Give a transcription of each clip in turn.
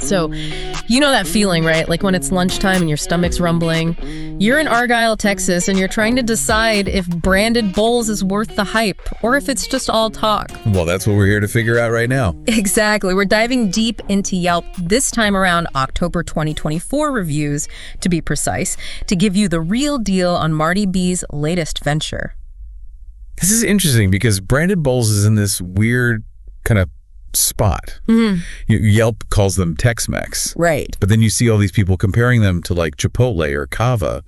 So, you know that feeling, right? Like when it's lunchtime and your stomach's rumbling. You're in Argyle, Texas, and you're trying to decide if branded bowls is worth the hype or if it's just all talk. Well, that's what we're here to figure out right now. Exactly. We're diving deep into Yelp, this time around October 2024 reviews, to be precise, to give you the real deal on Marty B's latest venture. This is interesting because branded bowls is in this weird kind of spot. Yelp calls them Tex-Mex. Right. But then you see all these people comparing them to like Chipotle or Kava,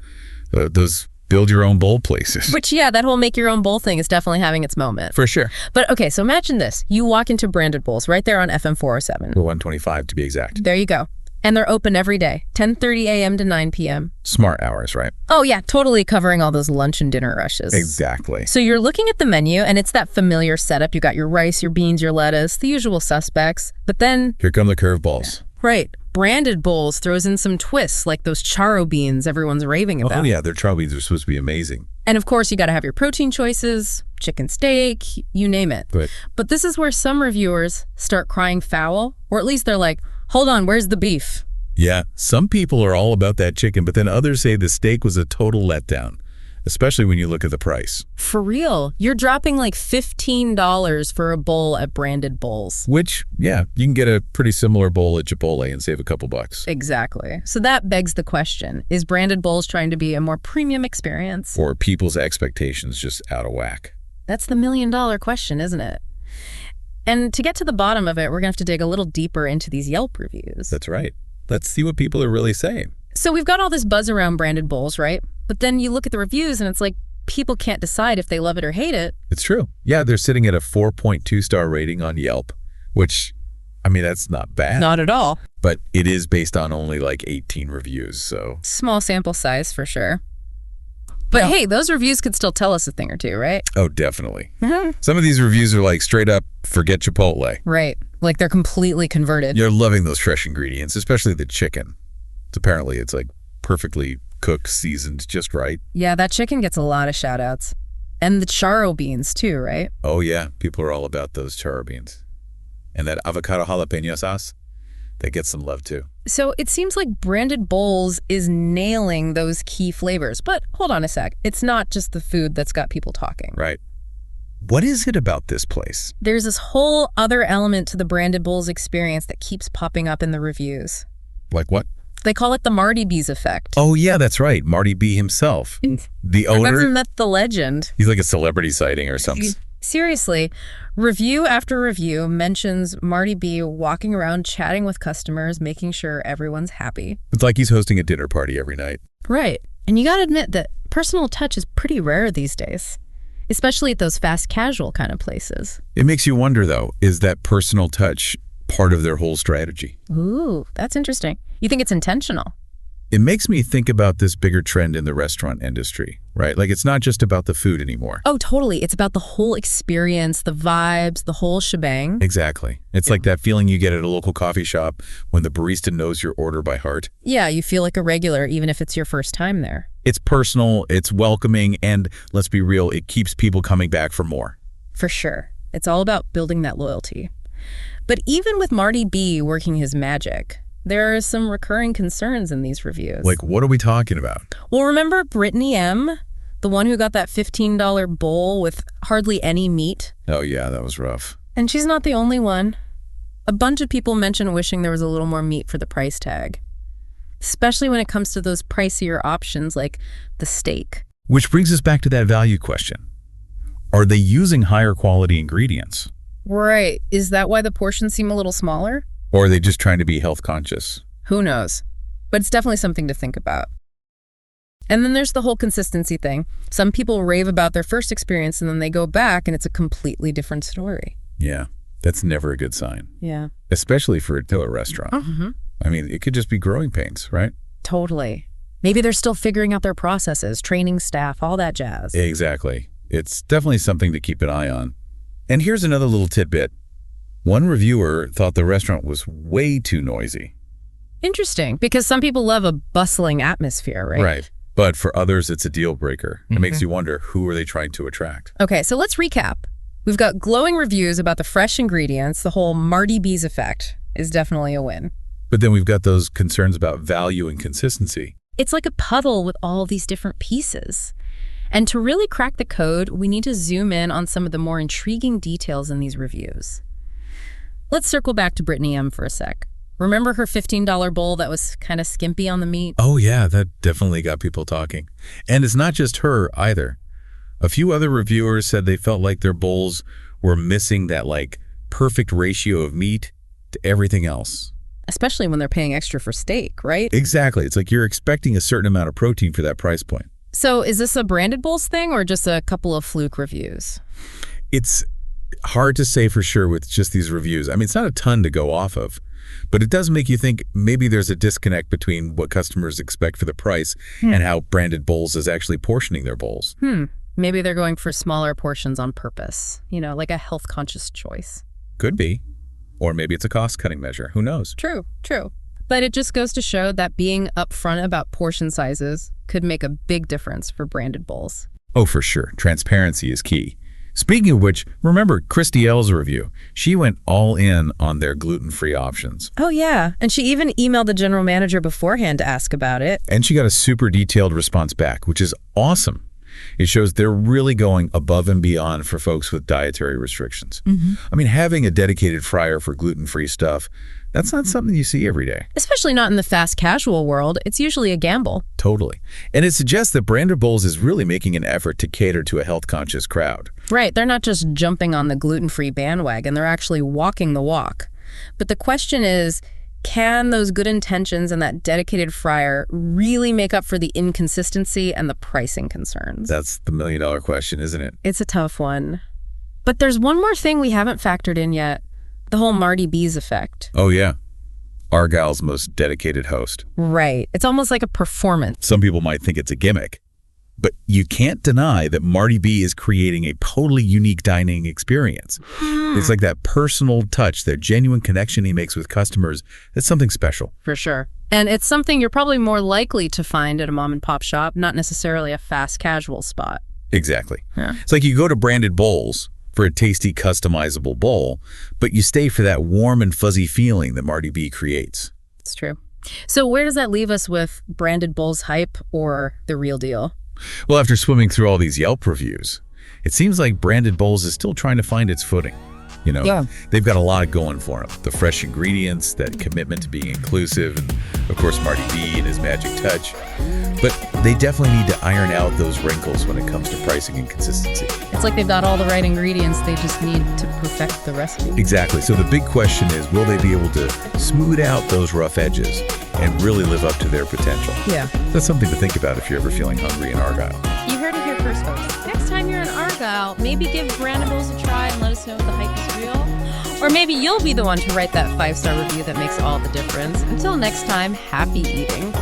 those build your own bowl places. Which, yeah, that whole make your own bowl thing is definitely having its moment. For sure. But okay, so imagine this. You walk into branded bowls right there on FM 407. 125 to be exact. There you go. And they're open every day, 10:30 a.m. to 9 p.m. Smart hours, right? Oh, yeah, totally covering all those lunch and dinner rushes. Exactly. So you're looking at the menu, and it's that familiar setup. You got your rice, your beans, your lettuce, the usual suspects. But then... here come the curveballs. Right. Branded bowls throws in some twists, like those Charro beans everyone's raving about. Oh, yeah, their Charro beans are supposed to be amazing. And of course, you got to have your protein choices, chicken steak, you name it. Right. But this is where some reviewers start crying foul, or at least they're like, hold on, where's the beef? Yeah, some people are all about that chicken, but then others say the steak was a total letdown, especially when you look at the price. For real, you're dropping like $15 for a bowl at branded bowls. Which, yeah, you can get a pretty similar bowl at Chipotle and save a couple bucks. Exactly. So that begs the question, is branded bowls trying to be a more premium experience? Or people's expectations just out of whack? That's the million-dollar question, isn't it? And to get to the bottom of it, we're going to have to dig a little deeper into these Yelp reviews. That's right. Let's see what people are really saying. So we've got all this buzz around branded bowls, right? But then you look at the reviews and it's like people can't decide if they love it or hate it. It's true. Yeah, they're sitting at a 4.2-star rating on Yelp, which, I mean, that's not bad. Not at all. But it is based on only like 18 reviews, so... small sample size for sure. But hey, those reviews could still tell us a thing or two, right? Oh, definitely. Some of these reviews are like straight up, forget Chipotle. Right. Like they're completely converted. You're loving those fresh ingredients, especially the chicken. Apparently, it's like perfectly cooked, seasoned just right. Yeah, that chicken gets a lot of shout outs. And the Charro beans too, right? Oh yeah, people are all about those Charro beans. And that avocado jalapeno sauce, that gets some love too. So it seems like branded bowls is nailing those key flavors. But hold on a sec. It's not just the food that's got people talking. Right. What is it about this place? There's this whole other element to the branded bowls experience that keeps popping up in the reviews. Like what? They call it the Marty B's effect. Oh yeah, that's right. Marty B himself. The owner. I've never met the legend. He's like a celebrity sighting or something. Seriously, review after review mentions Marty B walking around chatting with customers, making sure everyone's happy. It's like he's hosting a dinner party every night. Right. And you gotta admit that personal touch is pretty rare these days, especially at those fast casual kind of places. It makes you wonder, though, is that personal touch part of their whole strategy? Ooh, that's interesting. You think it's intentional? It makes me think about this bigger trend in the restaurant industry, right? Like it's not just about the food anymore. Oh, totally. It's about the whole experience, the vibes, the whole shebang. Exactly. It's like that feeling you get at a local coffee shop when the barista knows your order by heart. Yeah, you feel like a regular even if it's your first time there. It's personal, it's welcoming, and let's be real, it keeps people coming back for more. For sure. It's all about building that loyalty. But even with Marty B working his magic, there are some recurring concerns in these reviews. Like, what are we talking about? Well, remember Brittany M., the one who got that $15 bowl with hardly any meat? Oh, yeah, that was rough. And she's not the only one. A bunch of people mention wishing there was a little more meat for the price tag, especially when it comes to those pricier options like the steak. Which brings us back to that value question. Are they using higher quality ingredients? Right. Is that why the portions seem a little smaller? Or are they just trying to be health conscious? Who knows? But it's definitely something to think about. And then there's the whole consistency thing. Some people rave about their first experience and then they go back and it's a completely different story. Yeah, that's never a good sign. Yeah. Especially for a restaurant. I mean, it could just be growing pains, right? Totally. Maybe they're still figuring out their processes, training staff, all that jazz. Exactly. It's definitely something to keep an eye on. And here's another little tidbit. One reviewer thought the restaurant was way too noisy. Interesting, because some people love a bustling atmosphere, right? Right. But for others, it's a deal breaker. It makes you wonder, who are they trying to attract? Okay, so let's recap. We've got glowing reviews about the fresh ingredients. The whole Marty B's effect is definitely a win. But then we've got those concerns about value and consistency. It's like a puzzle with all these different pieces. And to really crack the code, we need to zoom in on some of the more intriguing details in these reviews. Let's circle back to Brittany M for a sec. Remember her $15 bowl that was kind of skimpy on the meat? Oh yeah, that definitely got people talking. And it's not just her either. A few other reviewers said they felt like their bowls were missing that perfect ratio of meat to everything else. Especially when they're paying extra for steak, right? Exactly. It's like you're expecting a certain amount of protein for that price point. So is this a branded bowls thing or just a couple of fluke reviews? It's hard to say for sure with just these reviews. I mean, it's not a ton to go off of, but it does make you think maybe there's a disconnect between what customers expect for the price and how branded bowls is actually portioning their bowls. Maybe they're going for smaller portions on purpose, like a health-conscious choice. Could be. Or maybe it's a cost-cutting measure. Who knows? True. But it just goes to show that being upfront about portion sizes could make a big difference for branded bowls. Oh, for sure. Transparency is key. Speaking of which, remember Christy L's review. She went all in on their gluten-free options. Oh, yeah. And she even emailed the general manager beforehand to ask about it. And she got a super detailed response back, which is awesome. It shows they're really going above and beyond for folks with dietary restrictions. I mean, having a dedicated fryer for gluten-free stuff, that's not something you see every day. Especially not in the fast casual world. It's usually a gamble. Totally. And it suggests that Branded Bowls is really making an effort to cater to a health-conscious crowd. Right. They're not just jumping on the gluten-free bandwagon. They're actually walking the walk. But the question is, can those good intentions and that dedicated fryer really make up for the inconsistency and the pricing concerns? That's the million-dollar question, isn't it? It's a tough one. But there's one more thing we haven't factored in yet. The whole Marty B's effect. Oh, yeah. Argyle's most dedicated host. Right. It's almost like a performance. Some people might think it's a gimmick. But you can't deny that Marty B is creating a totally unique dining experience. It's like that personal touch, that genuine connection he makes with customers. That's something special. For sure. And it's something you're probably more likely to find at a mom and pop shop, not necessarily a fast casual spot. Exactly. Yeah. It's like you go to Branded Bowls for a tasty, customizable bowl, but you stay for that warm and fuzzy feeling that Marty B creates. It's true. So where does that leave us with Branded Bowls hype or the real deal? Well, after swimming through all these Yelp reviews, it seems like Branded Bowls is still trying to find its footing. They've got a lot going for them. The fresh ingredients, that commitment to being inclusive, and of course Marty B and his magic touch. But they definitely need to iron out those wrinkles when it comes to pricing and consistency. It's like they've got all the right ingredients, they just need to perfect the recipe. Exactly. So the big question is, will they be able to smooth out those rough edges and really live up to their potential? Yeah. That's something to think about if you're ever feeling hungry in Argyle. You heard it here first, folks. Next time you're in Argyle, maybe give Branded Bowls a try and let us know if the hype is real. Or maybe you'll be the one to write that 5-star review that makes all the difference. Until next time, happy eating.